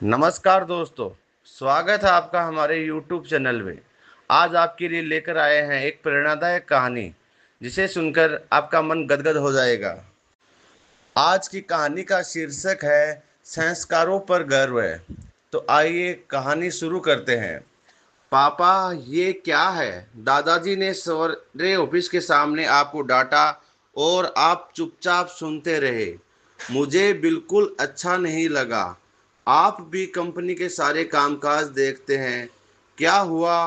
नमस्कार दोस्तों। स्वागत है आपका हमारे YouTube चैनल में। आज आपके लिए लेकर आए हैं एक प्रेरणादायक कहानी जिसे सुनकर आपका मन गदगद हो जाएगा। आज की कहानी का शीर्षक है संस्कारों पर गर्व है। तो आइए कहानी शुरू करते हैं। पापा, ये क्या है? दादाजी ने सवेरे ऑफिस के सामने आपको डांटा और आप चुपचाप सुनते रहे। मुझे बिल्कुल अच्छा नहीं लगा। आप भी कंपनी के सारे कामकाज देखते हैं। क्या हुआ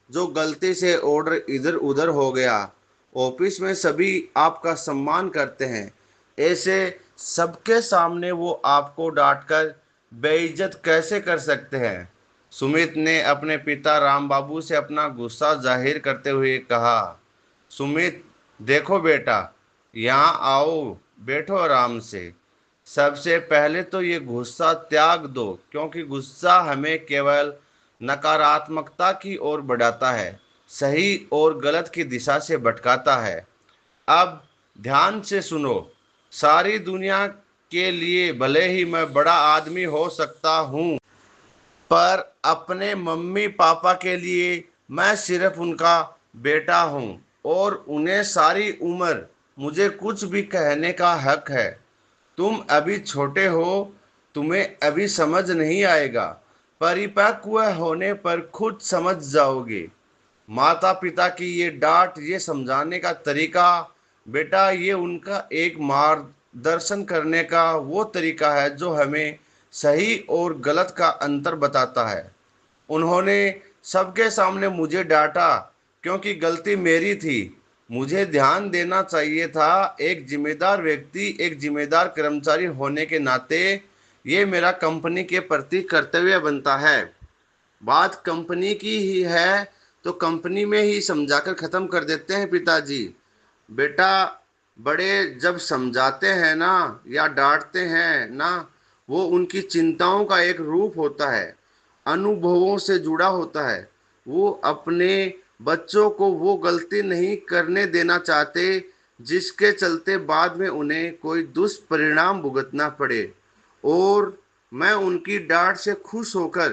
जो गलती से ऑर्डर इधर उधर हो गया? ऑफिस में सभी आपका सम्मान करते हैं। ऐसे सबके सामने वो आपको डांटकर बेइज्जत कैसे कर सकते हैं? सुमित ने अपने पिता राम बाबू से अपना गुस्सा जाहिर करते हुए कहा। सुमित, देखो बेटा, यहाँ आओ, बैठो आराम से। सबसे पहले तो ये गुस्सा त्याग दो, क्योंकि गुस्सा हमें केवल नकारात्मकता की ओर बढ़ाता है, सही और गलत की दिशा से भटकाता है। अब ध्यान से सुनो। सारी दुनिया के लिए भले ही मैं बड़ा आदमी हो सकता हूँ, पर अपने मम्मी पापा के लिए मैं सिर्फ उनका बेटा हूँ और उन्हें सारी उम्र मुझे कुछ भी कहने का हक है। तुम अभी छोटे हो, तुम्हें अभी समझ नहीं आएगा। परिपक्व होने पर खुद समझ जाओगे। माता पिता की ये डांट, ये समझाने का तरीका, बेटा, ये उनका एक मार्गदर्शन करने का वो तरीका है जो हमें सही और गलत का अंतर बताता है। उन्होंने सबके सामने मुझे डांटा क्योंकि गलती मेरी थी। मुझे ध्यान देना चाहिए था। एक जिम्मेदार व्यक्ति, एक जिम्मेदार कर्मचारी होने के नाते ये मेरा कंपनी के प्रति कर्तव्य बनता है। बात कंपनी की ही है तो कंपनी में ही समझाकर खत्म कर देते हैं पिताजी। बेटा, बड़े जब समझाते हैं ना या डांटते हैं ना, वो उनकी चिंताओं का एक रूप होता है, अनुभवों से जुड़ा होता है। वो अपने बच्चों को वो गलती नहीं करने देना चाहते जिसके चलते बाद में उन्हें कोई दुष्परिणाम भुगतना पड़े। और मैं उनकी डांट से खुश होकर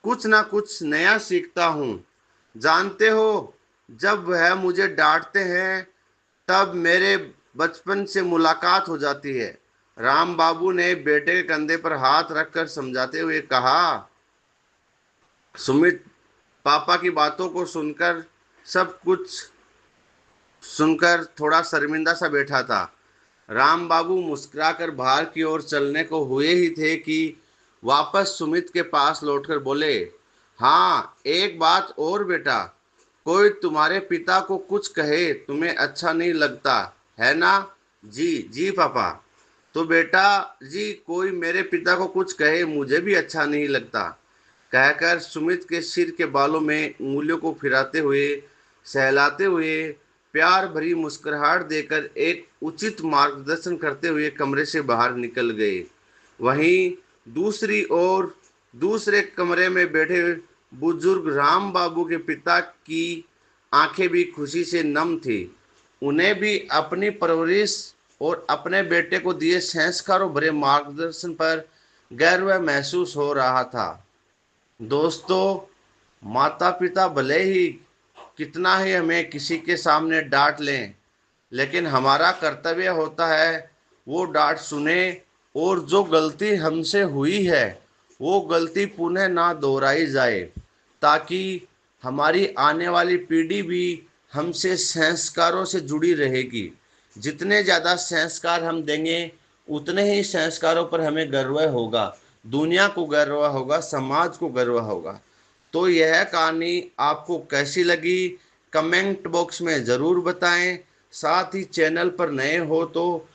कुछ ना कुछ नया सीखता हूँ। जानते हो, जब वह मुझे डांटते हैं तब मेरे बचपन से मुलाकात हो जाती है। राम बाबू ने बेटे के कंधे पर हाथ रखकर समझाते हुए कहा। सुमित पापा की बातों को सुनकर, सब कुछ सुनकर थोड़ा शर्मिंदा सा बैठा था। राम बाबू मुस्कुराकर बाहर की ओर चलने को हुए ही थे कि वापस सुमित के पास लौटकर बोले, हाँ, एक बात और बेटा, कोई तुम्हारे पिता को कुछ कहे तुम्हें अच्छा नहीं लगता है ना? जी जी पापा। तो बेटा जी, कोई मेरे पिता को कुछ कहे मुझे भी अच्छा नहीं लगता, कहकर सुमित के सिर के बालों में उंगलियों को फिराते हुए, सहलाते हुए, प्यार भरी मुस्कुराहट देकर एक उचित मार्गदर्शन करते हुए कमरे से बाहर निकल गए। वहीं दूसरी ओर दूसरे कमरे में बैठे बुजुर्ग राम बाबू के पिता की आंखें भी खुशी से नम थी। उन्हें भी अपनी परवरिश और अपने बेटे को दिए संस्कारों भरे मार्गदर्शन पर गर्व महसूस हो रहा था। दोस्तों, माता पिता भले ही कितना ही हमें किसी के सामने डांट लें, लेकिन हमारा कर्तव्य होता है वो डांट सुने और जो गलती हमसे हुई है वो गलती पुनः ना दोहराई जाए, ताकि हमारी आने वाली पीढ़ी भी हमसे संस्कारों से जुड़ी रहेगी। जितने ज़्यादा संस्कार हम देंगे उतने ही संस्कारों पर हमें गर्व होगा, दुनिया को गर्व होगा, समाज को गर्व होगा। तो यह कहानी आपको कैसी लगी, कमेंट बॉक्स में ज़रूर बताएं। साथ ही चैनल पर नए हो तो